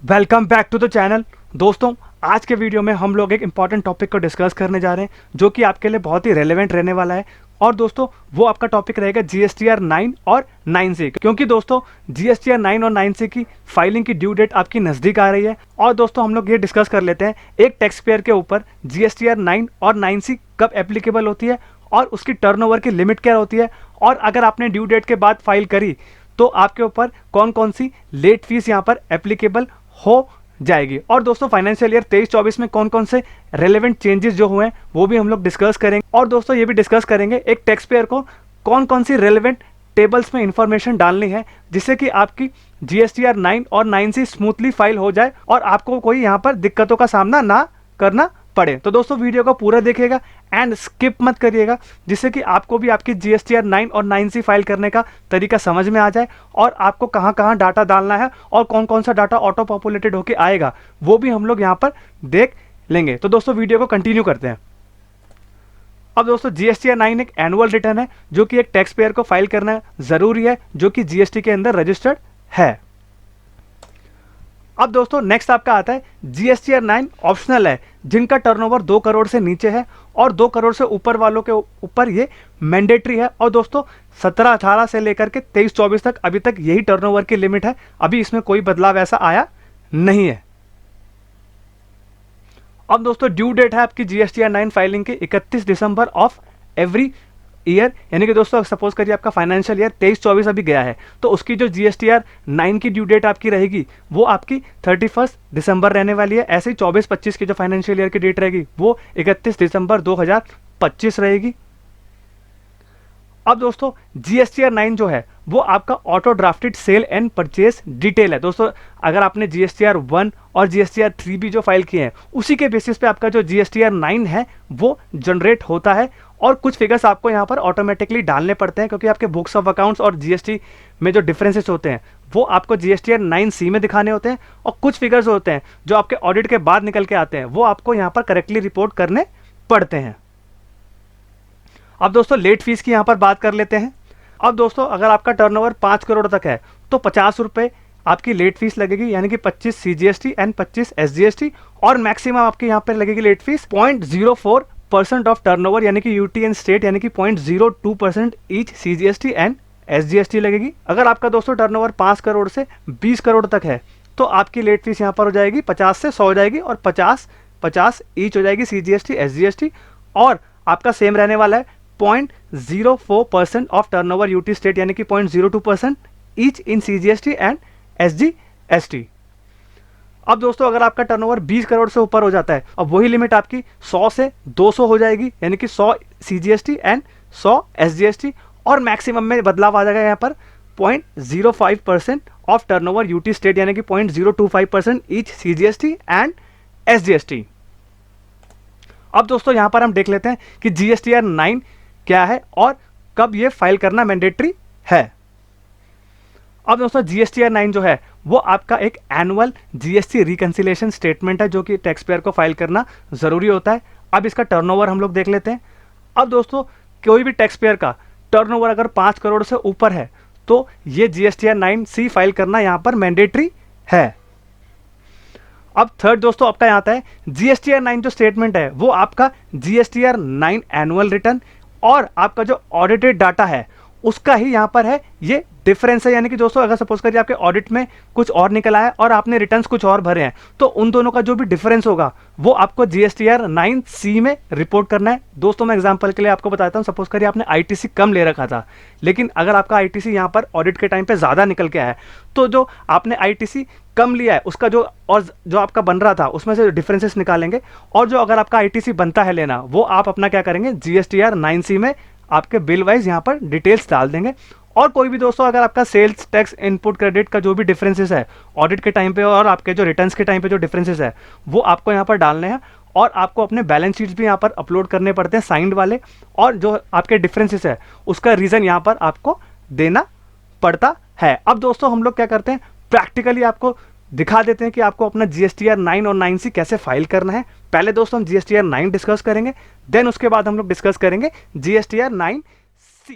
Welcome back to the channel. दोस्तों, आज के वीडियो में हम लोग एक इंपॉर्टेंट टॉपिक को डिस्कस करने जा रहे हैं जो कि आपके लिए बहुत ही रेलेवेंट रहने वाला है। और दोस्तों, वो आपका टॉपिक रहेगा जीएसटीआर 9 और 9C, क्योंकि दोस्तों जीएसटीआर 9 और 9C की फाइलिंग की ड्यू डेट आपकी नज़दीक आ रही है। और दोस्तों, हम लोग ये डिस्कस कर लेते हैं एक टैक्स पेयर के ऊपर जीएसटीआर 9 और 9C कब एप्लीकेबल होती है और उसकी टर्नओवर की लिमिट क्या होती है, और अगर आपने ड्यू डेट के बाद फाइल करी तो आपके ऊपर कौन कौन सी लेट फीस यहाँ पर एप्लीकेबल हो जाएगी। और दोस्तों, फाइनेंशियल ईयर 23-24 में कौन कौन से रेलेवेंट चेंजेस जो हुए हैं वो भी हम लोग डिस्कस करेंगे। और दोस्तों, ये भी डिस्कस करेंगे एक टैक्स पेयर को कौन कौन सी रेलेवेंट टेबल्स में इंफॉर्मेशन डालनी है जिससे कि आपकी जीएसटीआर 9 और 9C स्मूथली फाइल हो जाए और आपको कोई यहाँ पर दिक्कतों का सामना ना करना पड़े। तो दोस्तों, वीडियो को पूरा देखिएगा एंड स्किप मत करिएगा, जिससे कि आपको भी आपकी जीएसटीआर 9 और 9C फाइल करने का तरीका समझ में आ जाए और आपको कहां कहां डाटा डालना है और कौन कौन सा डाटा ऑटो पॉपुलेटेड होकर आएगा वो भी हम लोग यहां पर देख लेंगे। तो दोस्तों, वीडियो को कंटिन्यू करते हैं। अब दोस्तों, जीएसटीआर 9 एक एनुअल रिटर्न है जो कि एक टैक्स पेयर को फाइल करना जरूरी है, जो कि जीएसटी के अंदर रजिस्टर्ड है। अब दोस्तों, नेक्स्ट आपका आता है जीएसटीआर 9 ऑप्शनल है, जिनका टर्नओवर 2 करोड़ से नीचे है और 2 करोड़ से ऊपर वालों के ऊपर ये मैंडेटरी है। और दोस्तों, 17-18 से लेकर के 23-24 तक अभी तक यही टर्नओवर की लिमिट है, अभी इसमें कोई बदलाव ऐसा आया नहीं है। अब दोस्तों, ड्यू डेट है आपकी जीएसटीआर 9 फाइलिंग की 31 दिसंबर ऑफ एवरी ईयर, यानी कि दोस्तों सपोज करिए आपका फाइनेंशियल ईयर 23-24 अभी गया है तो उसकी जो जीएसटीआर 9 की ड्यू डेट आपकी रहेगी वो आपकी 31 दिसंबर रहने वाली है। ऐसे ही 24-25 की जो फाइनेंशियल ईयर की डेट रहेगी वो 31 दिसंबर 2025 रहेगी। अब दोस्तों, जीएसटीआर 9 जो है वो आपका auto drafted sale and purchase detail है। दोस्तों, अगर आपने जीएसटीआर 1 और जीएसटीआर 3 भी जो फाइल किए हैं उसी के बेसिस पे आपका जो जीएसटीआर 9 है वो जनरेट होता है। और कुछ फिगर्स आपको यहाँ पर ऑटोमेटिकली डालने पड़ते हैं, क्योंकि आपके बुक्स ऑफ अकाउंट्स और जीएसटी में जो डिफरेंसेस होते हैं वो आपको जीएसटीआर 9C में दिखाने होते हैं, और कुछ फिगर्स होते हैं जो आपके ऑडिट के बाद निकल के आते हैं वो आपको यहाँ पर करेक्टली रिपोर्ट करने पड़ते हैं। अब दोस्तों, लेट फीस की यहाँ पर बात कर लेते हैं। अब दोस्तों, अगर आपका टर्नओवर 5 करोड़ तक है तो 50 रुपये आपकी लेट फीस लगेगी, यानी कि 25 सीजीएसटी एंड 25 एसजीएसटी, और मैक्सिमम आपके यहाँ पर लगेगी लेट फीस 0.04% ऑफ टर्नओवर, यानी कि यूटी एंड स्टेट, यानी कि 0.02% ईच सीजीएसटी एंड एसजीएसटी लगेगी। अगर आपका दोस्तों टर्नओवर 5 करोड़ से 20 करोड़ तक है तो आपकी लेट फीस यहाँ पर हो जाएगी 50 से 100 हो जाएगी, और 50 ईच हो जाएगी सीजीएसटी एसजीएसटी। और आपका सेम रहने वाला है 0.04% ऑफ टर्नओवर यूटी स्टेट, यानी कि 0.02% each in CGST and SGST. अब दोस्तों, अगर आपका टर्नओवर 20 करोड़ से ऊपर हो जाता है, अब वही लिमिट आपकी 100 से 200 हो जाएगी, यानी कि 100 सीजीएसटी एंड 100 एसजीएसटी, और मैक्सिमम में बदलाव आ जाएगा यहाँ पर 0.05% ऑफ टर्नओवर यूटी स्टेट, यानी कि 0.025% ईच सीजीएसटी एंड एसजीएसटी। अब दोस्तों, यहाँ पर हम देख लेते हैं कि जीएसटीआर 9 क्या है और कब ये फाइल करना मैंडेटरी है। अब दोस्तों, जीएसटीआर 9 जो है वो आपका एक एनुअल जीएसटी रिकंसिलिएशन स्टेटमेंट है जो कि टैक्स पेयर को फाइल करना जरूरी होता है। अब इसका टर्नओवर हम लोग देख लेते हैं। अब दोस्तों, कोई भी टैक्स पेयर का टर्नओवर अगर 5 करोड़ से ऊपर है तो ये जीएसटीआर 9C फाइल करना यहाँ पर मैंडेटरी है। अब थर्ड दोस्तों आपका यहाँ आता है जीएसटीआर 9 जो स्टेटमेंट है वो आपका जीएसटीआर 9 एनुअल रिटर्न और आपका जो ऑडिटेड डाटा है उसका ही यहाँ पर है ये डिफरेंस है। यानी कि दोस्तों, अगर सपोज करिए आपके ऑडिट में कुछ और निकला है और आपने रिटर्न्स कुछ और भरे हैं तो उन दोनों का जो भी डिफरेंस होगा वो आपको जीएसटीआर 9C में रिपोर्ट करना है। दोस्तों, मैं एग्जांपल के लिए आपको बताता हूँ, सपोज करिए आपने आईटीसी कम ले रखा था, लेकिन अगर आपका आईटीसी यहाँ पर ऑडिट के टाइम पे ज़्यादा निकल के आया है तो जो आपने आईटीसी कम लिया है उसका जो आपका बन रहा था उसमें से डिफरेंसेस निकालेंगे, और जो अगर आपका आईटीसी बनता है लेना वो आप अपना क्या करेंगे जीएसटीआर 9C में आपके बिल वाइज यहाँ पर डिटेल्स डाल देंगे। और कोई भी दोस्तों अगर आपका सेल्स टैक्स इनपुट क्रेडिट का जो भी डिफरेंसेस है ऑडिट के टाइम पे और आपके जो रिटर्न्स के टाइम पे जो डिफरेंसेस है वो आपको यहाँ पर डालने हैं, और आपको अपने बैलेंस शीट्स भी यहाँ पर अपलोड करने पड़ते हैं साइंड वाले, और जो आपके डिफरेंसेस है उसका रीज़न यहाँ पर आपको देना पड़ता है। अब दोस्तों, हम लोग क्या करते हैं, प्रैक्टिकली आपको दिखा देते हैं कि आपको अपना जीएसटीआर 9 और 9C कैसे फाइल करना है। पहले दोस्तों हम जीएसटीआर 9 डिस्कस करेंगे, देन उसके बाद हम लोग डिस्कस करेंगे जीएसटीआर 9C।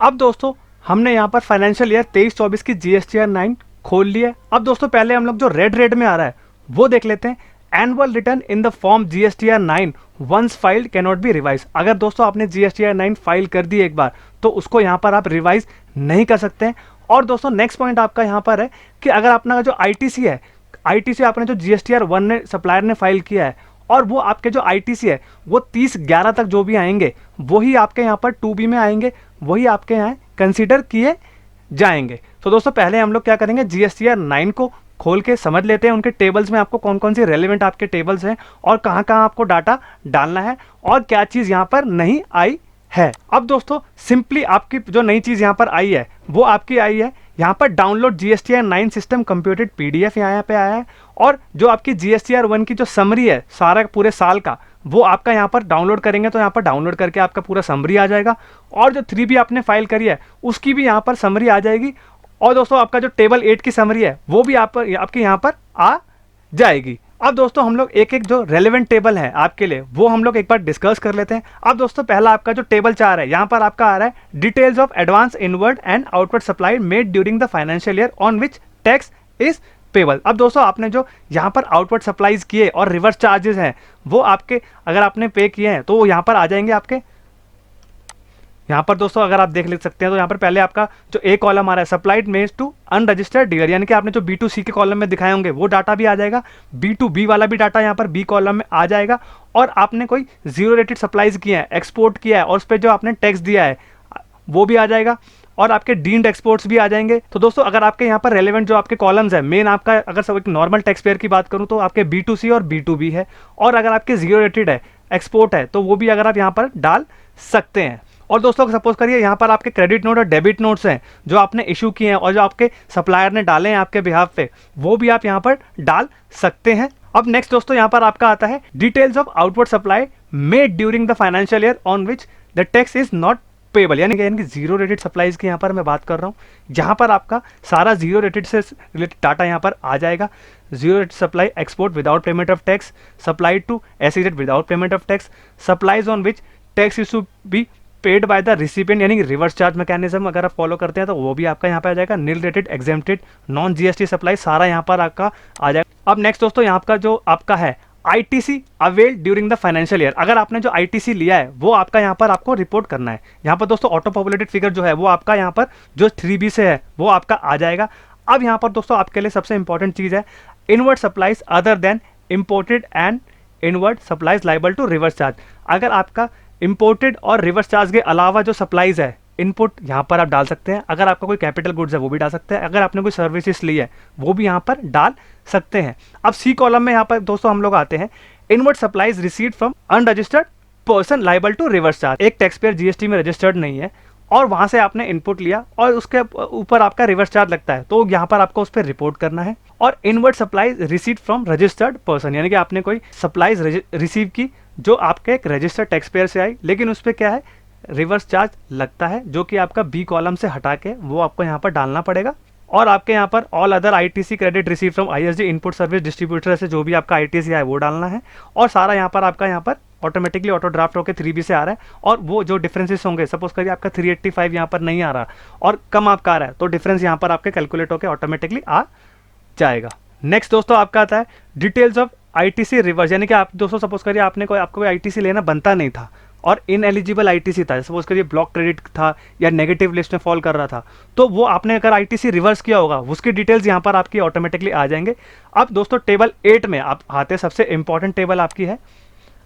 अब दोस्तों, हमने यहाँ पर फाइनेंशियल ईयर 23-24 की जीएसटीआर 9 खोल लिए। अब दोस्तों पहले हम लोग जो रेड में आ रहा है वो देख लेते हैं। Annual return in the form GSTR 9 once filed can not be revise. अगर दोस्तों आपने GSTR 9 फाइल कर दी एक बार तो उसको यहाँ पर आप रिवाइज नहीं कर सकते हैं। और दोस्तों नेक्स्ट पॉइंट आपका यहाँ पर है कि अगर अपना जो ITC है, ITC आपने जो GSTR 1 ने सप्लायर ने फाइल किया है और वो आपके जो ITC है वो 30/11 तक जो भी आएंगे वही आपके यहाँ पर 2B में आएंगे, वही आपके यहाँ कंसीडर किए जाएंगे। तो दोस्तों पहले हम लोग क्या करेंगे, GSTR 9 को खोल के समझ लेते हैं उनके टेबल्स में आपको कौन कौन सी रेलेवेंट आपके टेबल्स हैं और कहाँ कहाँ आपको डाटा डालना है और क्या चीज़ यहाँ पर नहीं आई है। अब दोस्तों सिंपली आपकी जो नई चीज़ यहाँ पर आई है वो आपकी आई है यहाँ पर download GSTR 9 system computed PDF यहाँ पे आया है। और जो आपकी GSTR 1 की जो समरी है सारा पूरे साल का वो आपका यहाँ पर डाउनलोड करेंगे तो यहाँ पर डाउनलोड करके आपका पूरा समरी आ जाएगा। और जो 3B आपने फाइल करी है उसकी भी यहाँ पर समरी आ जाएगी। और दोस्तों आपका जो टेबल 8 की समरी है वो भी आपके यहाँ पर आ जाएगी। अब दोस्तों हम लोग एक एक जो रेलेवेंट टेबल है आपके लिए वो हम लोग एक बार डिस्कस कर लेते हैं। अब दोस्तों पहला आपका जो टेबल 4 है यहाँ पर आपका आ रहा है details of advance inward and outward supply made during the financial year on which tax is payable. अब दोस्तों आपने जो यहाँ पर आउटवर्ड सप्लाईज किए और रिवर्स चार्जेस हैं वो आपके अगर आपने पे किए हैं तो वो यहाँ पर आ जाएंगे आपके। यहाँ पर दोस्तों अगर आप देख सकते हैं तो यहाँ पर पहले आपका जो ए कॉलम आ रहा है सप्लाइड मेज टू अनरजिस्टर्ड डीलर, यानी कि आपने जो B2C के कॉलम में दिखाए होंगे वो डाटा भी आ जाएगा। B2B वाला भी डाटा यहाँ पर B कॉलम में आ जाएगा। और आपने कोई जीरो रेटेड सप्लाईज किया है, एक्सपोर्ट किया है और उस पर जो आपने टैक्स दिया है वो भी आ जाएगा। और आपके डीम्ड एक्सपोर्ट्स भी आ जाएंगे। तो दोस्तों अगर आपके यहाँ पर रेलेवेंट जो आपके कॉलम्स है मेन आपका अगर सब एक नॉर्मल टैक्स पेयर की बात करूँ तो आपके B2C और B2B है। और अगर आपके जीरो रेटेड है, एक्सपोर्ट है तो वो भी अगर आप यहाँ पर डाल सकते हैं। और दोस्तों सपोज करिए यहाँ पर आपके क्रेडिट नोट और डेबिट नोट्स हैं जो आपने इशू किए हैं और जो आपके सप्लायर ने डाले हैं आपके बिहाफ पे वो भी आप यहाँ पर डाल सकते हैं। अब नेक्स्ट दोस्तों यहाँ पर आपका आता है details of outward supply made during the financial year on which the tax is not payable, यानी कि जीरो रेटेड सप्लाईज की यहाँ पर मैं बात कर रहा हूँ। यहाँ पर आपका सारा जीरो रेटेड से रिलेटेड डाटा यहाँ पर आ जाएगा। Zero rated supply export without payment of tax, supply to SEZ without payment of tax, supplies on which tax is to be paid by the recipient, यानी कि रिवर्स चार्ज मैकेनिज्म अगर आप follow करते हैं तो वो भी आपका यहाँ पे आ जाएगा। Nil rated, exempted, non GST supply सारा यहाँ पर आपका आ जाएगा। अब नेक्स्ट दोस्तों यहाँ का जो आपका है ITC avail during the financial year, अगर आपने जो ITC लिया है वो आपका यहाँ पर आपको रिपोर्ट करना है। यहाँ पर दोस्तों ऑटो पॉपुलेटेड फिगर जो है वो आपका यहाँ पर जो 3B से है वो आपका आ जाएगा। अब यहाँ पर दोस्तों आपके लिए सबसे इंपॉर्टेंट चीज़ है inward supplies other than imported and inward supplies liable to reverse charge. अगर आपका इंपोर्टेड और रिवर्स चार्ज के अलावा जो सप्लाईज है इनपुट यहाँ पर आप डाल सकते हैं। अगर आपका कोई कैपिटल गुड्स है वो भी डाल सकते हैं। अगर आपने कोई सर्विसेज ली है वो भी यहाँ पर डाल सकते हैं। अब C कॉलम में यहाँ पर दोस्तों हम लोग आते हैं inward supplies received from unregistered person liable to reverse charge. एक टैक्स पेयर GST में रजिस्टर्ड नहीं है और वहाँ से आपने इनपुट लिया और उसके ऊपर आपका रिवर्स चार्ज लगता है तो यहाँ पर आपको उस पर रिपोर्ट करना है। और inward supplies received from registered person, यानी कि आपने कोई सप्लाईज रिसीव की जो आपके एक रजिस्टर्ड टैक्स पेयर से आई लेकिन उस पर क्या है रिवर्स चार्ज लगता है जो कि आपका B कॉलम से हटा के वो आपको यहाँ पर डालना पड़ेगा। और आपके यहाँ पर all other ITC credit receive from ISD input service distributor से जो भी आपका ITC है वो डालना है। और सारा यहाँ पर आपका यहाँ पर ऑटोमेटिकली ऑटो ड्राफ्ट होकर 3B से आ रहा है। और वो जो डिफरेंसेस होंगे सपोज करिए आपका 385 यहाँ पर नहीं आ रहा और कम आपका आ रहा है तो डिफरेंस यहाँ पर आपके कैलकुलेट होकर ऑटोमेटिकली आ जाएगा। नेक्स्ट दोस्तों आपका आता है डिटेल्स ऑफ ITC रिवर्स, यानी कि आप दोस्तों सपोज करिए आपको कोई ITC लेना बनता नहीं था और इनएलिजिबल ITC था, सपोज करिए ब्लॉक क्रेडिट था या नेगेटिव लिस्ट में फॉल कर रहा था तो वो आपने अगर ITC रिवर्स किया होगा उसकी डिटेल्स यहाँ पर आपकी ऑटोमेटिकली आ जाएंगे। अब दोस्तों टेबल 8 में आप आते सबसे इंपॉर्टेंट टेबल आपकी है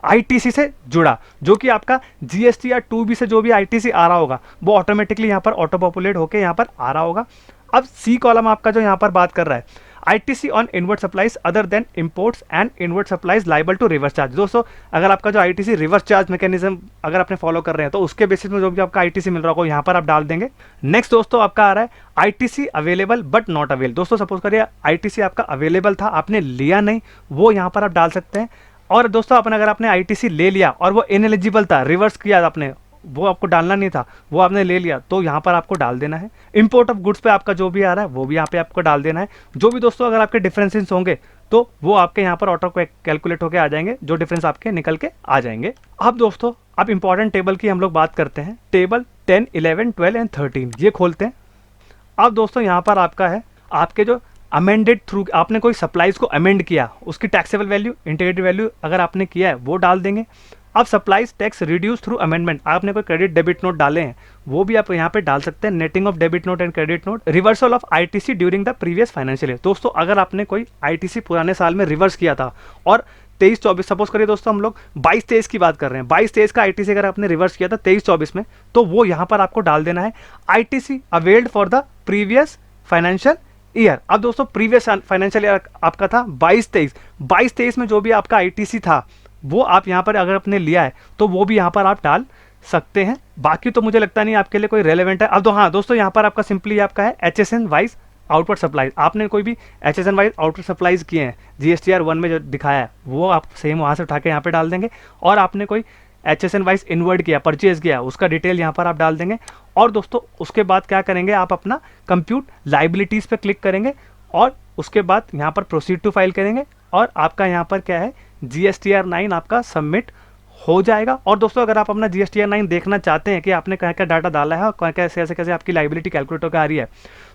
ITC से जुड़ा, जो कि आपका GST या 2B से जो भी ITC आ रहा होगा वो ऑटोमेटिकली यहाँ पर ऑटो पॉपुलेट होकर यहाँ पर आ रहा होगा। अब C कॉलम आपका जो यहाँ पर बात कर रहा है ITC on inward supplies other than imports and inward supplies liable to reverse charge. दोस्तों अगर आपका जो ITC रिवर्स चार्ज मैकेनिज्म अगर आपने फॉलो कर रहे हैं तो उसके बेसिस में जो भी आपका ITC मिल रहा होगा यहाँ पर आप डाल देंगे। नेक्स्ट दोस्तों आपका आ रहा है ITC available but not avail. दोस्तों सपोज करिए ITC आपका अवेलेबल था आपने लिया नहीं वो यहाँ पर आप डाल सकते हैं। और दोस्तों अगर आपने ITC ले लिया और वो इनएलिजिबल था, रिवर्स किया आपने, वो आपको डालना नहीं था, वो आपने ले लिया तो यहाँ पर आपको डाल देना है। इंपोर्ट ऑफ गुड्स पे आपका जो भी आ रहा है वो भी यहाँ पे आपको डाल देना है। जो भी दोस्तों अगर आपके डिफरेंसेस होंगे तो वो आपके यहाँ पर ऑटो कैलकुलेट होकर आ जाएंगे, जो डिफरेंस आपके निकल के आ जाएंगे। अब दोस्तों अब इंपॉर्टेंट टेबल की हम लोग बात करते हैं। टेबल 10, 11, 12 एंड 13 ये खोलते हैं। अब दोस्तों यहाँ पर आपका है आपके जो अमेंडेड थ्रू, आपने कोई सप्लाईज को अमेंड किया, उसकी टैक्सेबल वैल्यू, इंटीग्रेटेड वैल्यू अगर आपने किया है वो डाल देंगे। अब supplies tax reduce through amendment, आपने कोई क्रेडिट डेबिट नोट डाले हैं वो भी आप यहाँ पे डाल सकते हैं। Netting of debit note and credit note, reversal of ITC during the previous financial year. दोस्तों अगर आपने कोई आईटीसी पुराने साल में रिवर्स किया था और 23-24, सपोज करिए दोस्तों हम लोग 22-23 की बात कर रहे हैं, 22-23 का आईटीसी अगर आपने रिवर्स किया था 23-24 में, तो वो यहाँ पर आपको डाल देना है ITC availed for the previous financial year. अब दोस्तों प्रीवियस फाइनेंशियल ईयर आपका था 22-23 में जो भी आपका आईटीसी था वो आप यहाँ पर अगर आपने लिया है तो वो भी यहाँ पर आप डाल सकते हैं। बाकी तो मुझे लगता नहीं आपके लिए कोई रेलेवेंट है। अब तो हाँ दोस्तों, यहाँ पर आपका सिंपली आपका है HSN वाइज आउटवर्ड सप्लाईज, आपने कोई भी HSN वाइज आउटवर्ड सप्लाईज किए हैं GSTR 1 में जो दिखाया है वो आप सेम वहाँ से उठा के यहाँ पे डाल देंगे। और आपने कोई HSN वाइज इनवर्ड किया, परचेज किया, उसका डिटेल यहाँ पर आप डाल देंगे। और दोस्तों उसके बाद क्या करेंगे, आप अपना कंप्यूट लाइबिलिटीज़ पे क्लिक करेंगे और उसके बाद यहाँ पर प्रोसीड टू फाइल करेंगे और आपका यहाँ पर क्या है GSTR 9 आपका सबमिट हो जाएगा। और दोस्तों अगर आप अपना GSTR 9 देखना चाहते हैं कि आपने क्या क्या डाटा डाला है और कैसे कैसे आपकी लाइबिलिटी कैलकुलेट होकर आ रही है,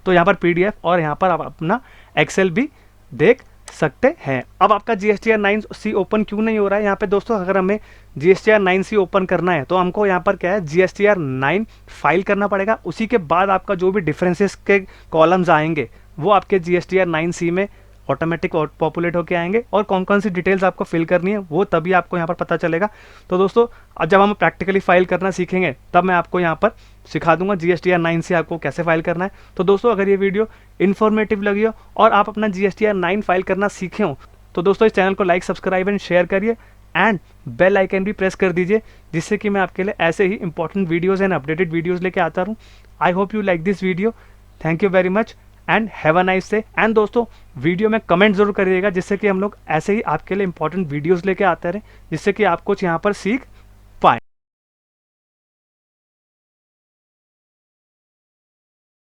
तो यहाँ पर PDF और यहाँ पर आप अपना एक्सेल भी देख सकते हैं। अब आपका GSTR 9C ओपन क्यों नहीं हो रहा है यहाँ पे दोस्तों, अगर हमें GSTR 9C ओपन करना है तो हमको यहाँ पर क्या है GSTR 9 फाइल करना पड़ेगा। उसी के बाद आपका जो भी डिफरेंसेस के कॉलम्स आएंगे वो आपके GSTR 9C में ऑटोमेटिक पॉपुलेट होके आएंगे और कौन कौन सी डिटेल्स आपको फिल करनी है वो तभी आपको यहाँ पर पता चलेगा। तो दोस्तों अब जब हम प्रैक्टिकली फाइल करना सीखेंगे तब मैं आपको यहाँ पर सिखा दूंगा GSTR 9 से आपको कैसे फाइल करना है। तो दोस्तों अगर ये वीडियो इन्फॉर्मेटिव लगी हो और आप अपना GSTR 9 फाइल करना सीखे हो तो दोस्तों इस चैनल को लाइक, सब्सक्राइब एंड शेयर करिए एंड बेल आइकन भी प्रेस कर दीजिए, जिससे कि मैं आपके लिए ऐसे ही important videos and updated videos लेके आता रहूँ। I hope you like this video. Thank you very much and have a nice day. And दोस्तों वीडियो में कमेंट जरूर करिएगा, जिससे कि हम लोग ऐसे ही आपके लिए इंपॉर्टेंट वीडियोस लेके आते रहें, जिससे कि आप कुछ यहाँ पर सीख